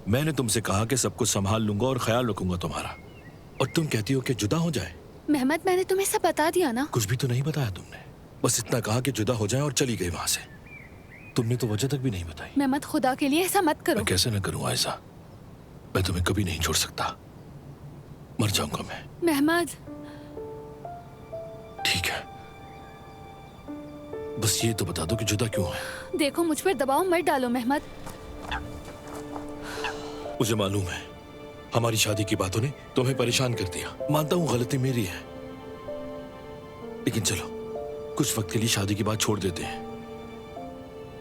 मैंने तुमसे कहा कि सब कुछ संभाल लूंगा और ख्याल रखूंगा तुम्हारा, और तुम कहती हो कि जुदा हो जाए। मेहमद, मैंने तुम्हें सब बता दिया ना। कुछ भी तो नहीं बताया तुमने, बस इतना कहा कि जुदा हो जाए और चली गई वहां से। तुमने तो वजह तक भी नहीं बताई। मेहमद, खुदा के लिए ऐसा मत करो। मैं कैसे न करूं आयशा, मैं तुम्हें कभी नहीं छोड़ सकता, मर जाऊंगा मैं। मेहमद, ठीक है, बस ये तो बता दो कि जुदा क्यों है। देखो मुझ पर दबाव मत डालो मेहमद। मुझे मालूम है हमारी शादी की बातों ने तुम्हें परेशान कर दिया, मानता हूँ गलती मेरी है, लेकिन चलो कुछ वक्त के लिए शादी की बात छोड़ देते हैं।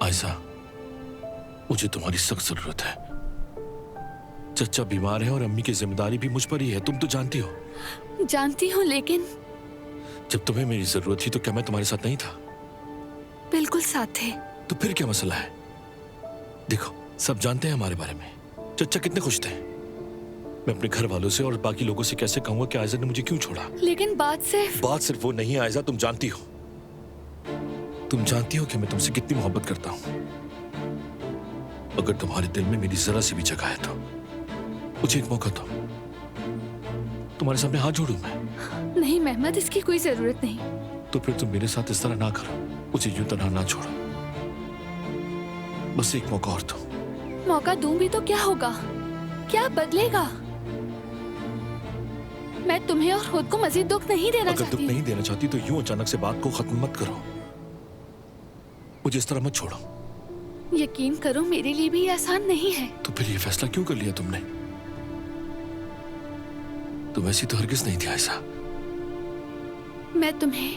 आयशा, मुझे तुम्हारी सख्त जरूरत है। चचा बीमार है और अम्मी की जिम्मेदारी भी मुझ पर ही है, तुम तो जानती हो। जानती हूँ, लेकिन जब तुम्हें मेरी जरूरत थी तो क्या मैं तुम्हारे साथ नहीं था? बिल्कुल साथ थे। तो फिर क्या मसला है? देखो, सब जानते हैं हमारे बारे में। चचा कितने खुश थे। मैं अपने घर वालों से और बाकी लोगों से कैसे कहूंगा कि आयशा ने मुझे क्यों छोड़ा? लेकिन बात सिर्फ वो नहीं है आयशा, तुम जानती हो। तुम जानती हो कि मैं तुमसे कितनी मोहब्बत करता हूं। अगर तुम्हारे दिल में मेरी जरा सी भी जगह है तो मुझे एक मौका दो, तुम्हारे सामने हाथ जोड़ूं मैं। नहीं मेहमद, इसकी कोई जरूरत नहीं। तो फिर तुम मेरे साथ इस तरह ना करो, मुझे यूं तन्हा ना छोड़ो, बस एक मौका और दो। मौका दूं भी तो क्या होगा? क्या बदलेगा? मैं तुम्हें और खुद को मजीद दुख नहीं देना चाहती। अगर दुख नहीं देना चाहती तो यूं अचानक से बात को खत्म मत करो, मुझे इस तरह मत छोड़ो। यकीन करो, मेरे लिए भी आसान नहीं है। तो फिर ये फैसला क्यों कर लिया तुमने? तुम ऐसी तो हरगिज नहीं थी आयशा। मैं तुम्हें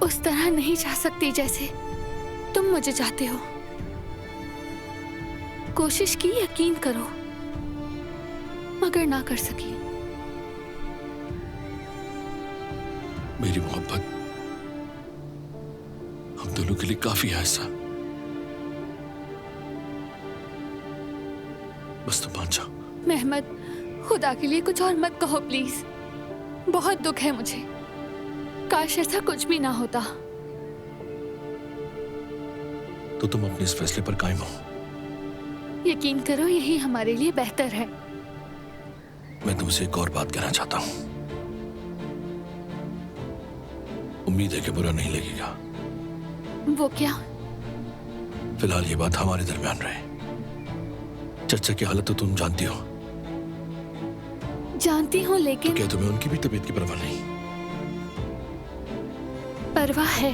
उस तरह नहीं चाह सकती जैसे तुम मुझे चाहते हो। कोशिश की, यकीन करो, मगर ना कर सकी। मेरी मोहब्बत हम दोनों के लिए काफी है आयशा, बस तुम मान जाओ। मेहमद, खुदा के लिए कुछ और मत कहो प्लीज। बहुत दुख है मुझे, काश ऐसा कुछ भी ना होता। तो तुम अपने इस फैसले पर कायम हो? यकीन करो, यही हमारे लिए बेहतर है। मैं तुमसे एक और बात कहना चाहता हूं, उम्मीद है कि बुरा नहीं लगेगा। वो क्या? फिलहाल ये बात हमारे दरमियान रहे। चचा की हालत तो तुम जानती हो। जानती हूँ, लेकिन तो क्या तुम्हें उनकी भी तबीयत की परवाह नहीं? परवाह है।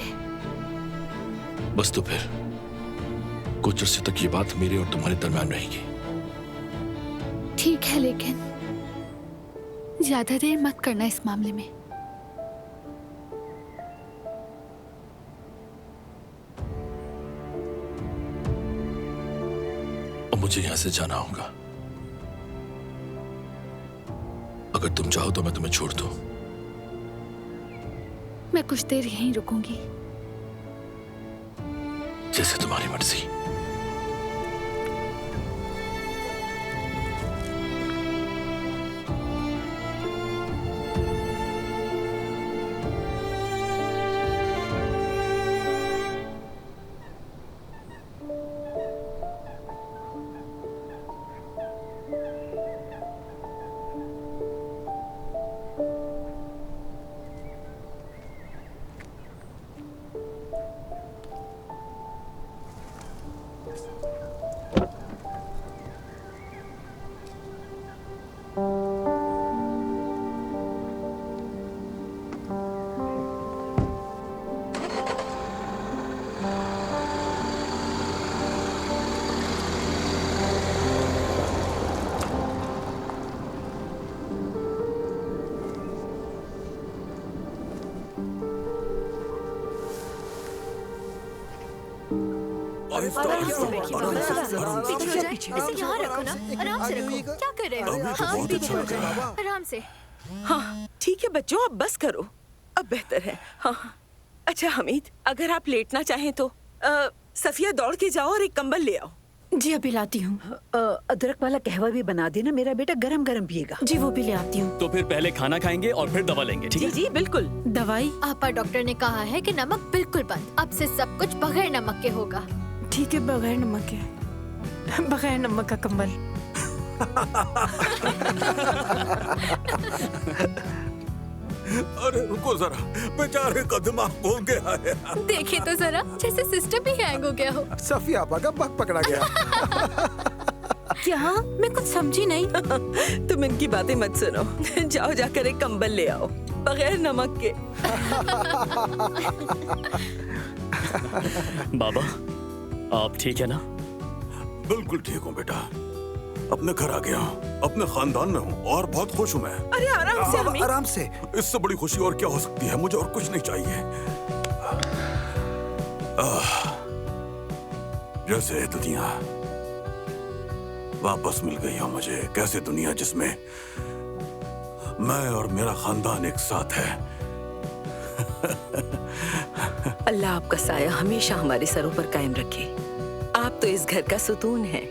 बस तो फिर कुछ अर्से तक ये बात मेरे और तुम्हारे दरमियान रहेगी। ठीक है, लेकिन ज्यादा देर मत करना इस मामले में। और मुझे यहां से जाना होगा। अगर तुम चाहो तो मैं तुम्हें छोड़ दूं। मैं कुछ देर यहीं रुकूंगी। जैसे तुम्हारी मर्जी। इसे यहाँ रखो ना, आराम से रखो। क्या कर रहे हो? हाँ, पीछे हो जाओ, आराम से। हाँ ठीक है बच्चों, अब बस करो, अब बेहतर है। हाँ अच्छा हमीद, अगर आप लेटना चाहें तो सफिया दौड़ के जाओ और एक कंबल ले आओ। जी अभी लाती हूँ। अदरक वाला कहवा भी बना देना, मेरा बेटा गरम गरम पिएगा। जी वो भी ले आती हूँ। तो फिर पहले खाना खाएंगे और फिर दवा लेंगे, ठीक है? जी बिल्कुल। दवाई? आपा डॉक्टर ने कहा है कि नमक बिल्कुल बंद। अब से सब कुछ बगैर नमक के होगा। ठीक है, बगैर नमक के, बगैर नमक का कंबल। अरे रुको जरा, बेचारे का दिमाग घूम गया है। देखिए तो जरा, जैसे सिस्टम ही हैंग हो गया हो। सफिया आपा का बग पकड़ा गया। क्या? मैं कुछ समझी नहीं। तुम इनकी बातें मत सुनो। जाओ जाकर एक कंबल ले आओ, बगैर नमक के। बाबा, आप ठीक है ना? बिल्कुल ठीक हूँ बेटा, अपने घर आ गया हूँ, अपने खानदान में हूँ और बहुत खुश हूँ मैं। अरे आराम से हमीद। आराम से। इससे बड़ी खुशी और क्या हो सकती है? मुझे और कुछ नहीं चाहिए। जैसे दुनिया वापस मिल गई हो मुझे। कैसे दुनिया जिसमें मैं और मेरा खानदान एक साथ है। अल्लाह आपका साया हमेशा हमारे सरों पर कायम रखे। आप तो इस घर का सुतून है।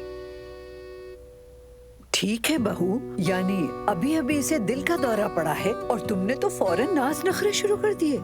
ठीक है बहू, यानी अभी अभी इसे दिल का दौरा पड़ा है और तुमने तो फौरन नाज नखरे शुरू कर दिए।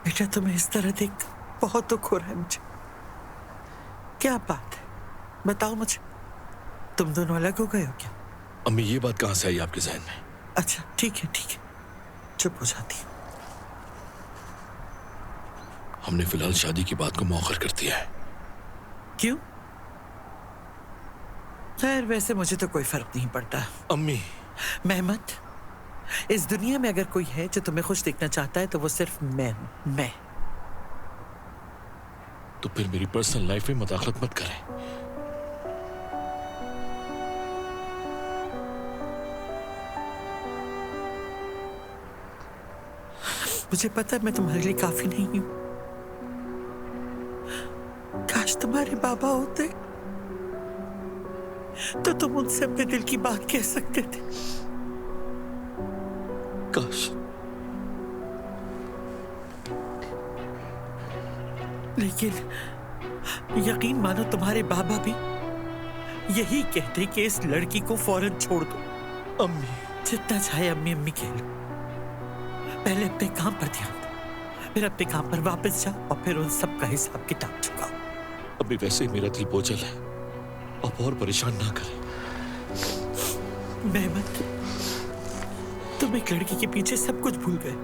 बेटा, तुम्हें इस तरह देख बहुत दुख हो रहा है मुझे। क्या बात है, बताओ मुझे। तुम दोनों अलग हो गए हो क्या? अम्मी, ये बात कहाँ से आई आपके जहन में? अच्छा ठीक है, चुप हो जाती। हमने फिलहाल शादी की बात को मौखर कर दिया है। क्यों? खैर, वैसे मुझे तो कोई फर्क नहीं पड़ता। अम्मी, मेहमत, इस दुनिया में अगर कोई है जो तुम्हें खुश देखना चाहता है तो वो सिर्फ मैं हूं। मैं। तो फिर मेरी पर्सनल लाइफ में मदाखलत मत करें। मुझे पता है मैं तुम्हारे लिए काफी नहीं हूं। काश तुम्हारे बाबा होते तो तुम उनसे अपने दिल की बात कह सकते थे। काश। लेकिन यकीन मानो, तुम्हारे बाबा भी यही कहते कि इस लड़की को फौरन छोड़ दो। अम्मी, जितना चाहे अम्मी अम्मी कह लो, पहले अपने काम पर ध्यान दो, फिर अपने काम पर वापस जाओ और फिर उन सब का हिसाब किताब चुकाओ। अभी वैसे ही मेरा दिल बोझल है, अब और परेशान ना करें। मेहमत, तुम एक लड़की के पीछे सब कुछ भूल गए।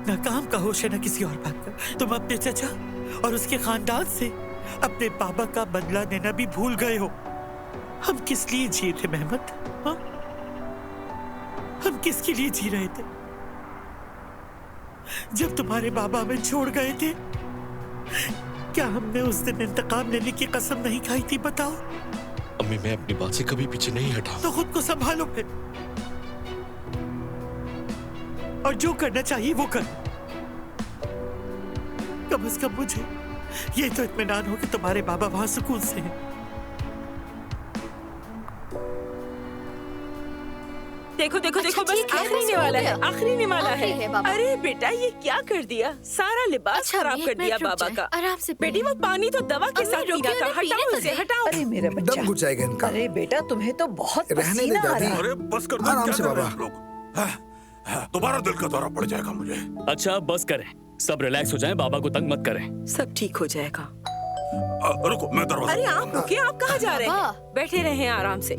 ना काम का होश है, ना किसी और बात का। तुम अपने चचा और उसके खानदान से अपने बाबा का बदला देना भी भूल गए हो। हम किस लिए जी थे मेहमत? हाँ? हम किसके लिए जी रहे थे? जब तुम्हारे बाबा हमें छोड़ गए थे, क्या हमने उस दिन इंतकाम लेने की कसम नहीं खाई थी? बताओ। अम्मी, मैं अपनी बात से कभी पीछे नहीं हटा। तो खुद को संभालो फिर, और जो करना चाहिए वो कर। कम से कम मुझे ये तो इत्मीनान हो कि तुम्हारे बाबा वहां सुकून से हैं। देखो देखो अच्छा, देखो, बस ठीक है, आखिरी बस ने हो वाला गया। है, आखिरी ने वाला आखिरी है बाबा। अरे बेटा, ये क्या कर दिया? सारा लिबास अच्छा, खराब एक कर दिया मिनट रुक बाबा जाए, का। आराम से बेटी, वो पानी तो दवा के अम्मी, साथ रुकिए, पीना था। उन्हें हटाओ पीने उसे, तो हटाओ। अरे मेरा दम बच्चा, घुट जाएगा इनका। अरे बेटा, तुम्हें तो बहुत रहने दे पसीना आ दादी। रहा है। अरे बस कर दो, आराम क्या से कर रहे बाबा। हैं लोग? दोबारा दिल का दौरा पड़ जाएगा मुझे। अच्छा, बस करें, सब रिलैक्स हो जाएं, बाबा को तंग मत करें। सब ठीक हो जाएगा। रुको, मैं दरवाजा। अरे आप रुकिए, आप कहाँ जा रहे हैं? बाबा। बैठे रहे आराम से।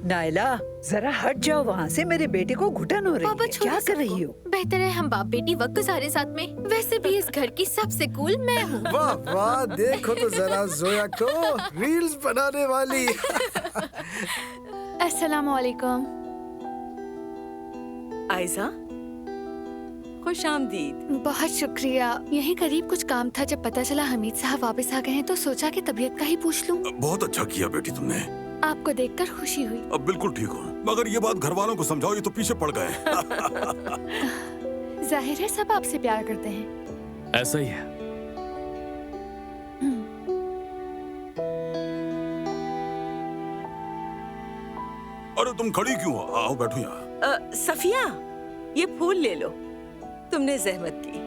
नायला जरा हट जाओ वहाँ से, मेरे बेटे को घुटन हो रही पापा है। छोड़ो क्या कर सबको। रही हो? बेहतर है हम बाप बेटी वक्त गुजारे साथ में। वैसे भी इस घर की सबसे कूल मैं हूँ। वाह वाह, देखो तो जरा जोया को, रील्स बनाने वाली। अस्सलाम वालेकुम। आयजा, खुश आमदीद। बहुत शुक्रिया। यहीं करीब कुछ काम था, जब पता चला हमीद साहब वापस आ गए हैं तो सोचा कि तबीयत का ही पूछ लूं। बहुत अच्छा किया बेटी तुमने। आपको देखकर खुशी हुई। अब बिल्कुल ठीक हूँ, मगर ये बात घर वालों को समझाओ, ये तो पीछे पड़ गए। जाहिर है सब आपसे प्यार करते हैं। ऐसा ही है। अरे तुम खड़ी क्यों हो? आओ बैठो यहाँ। सफिया, ये फूल ले लो, तुमने जहमत की।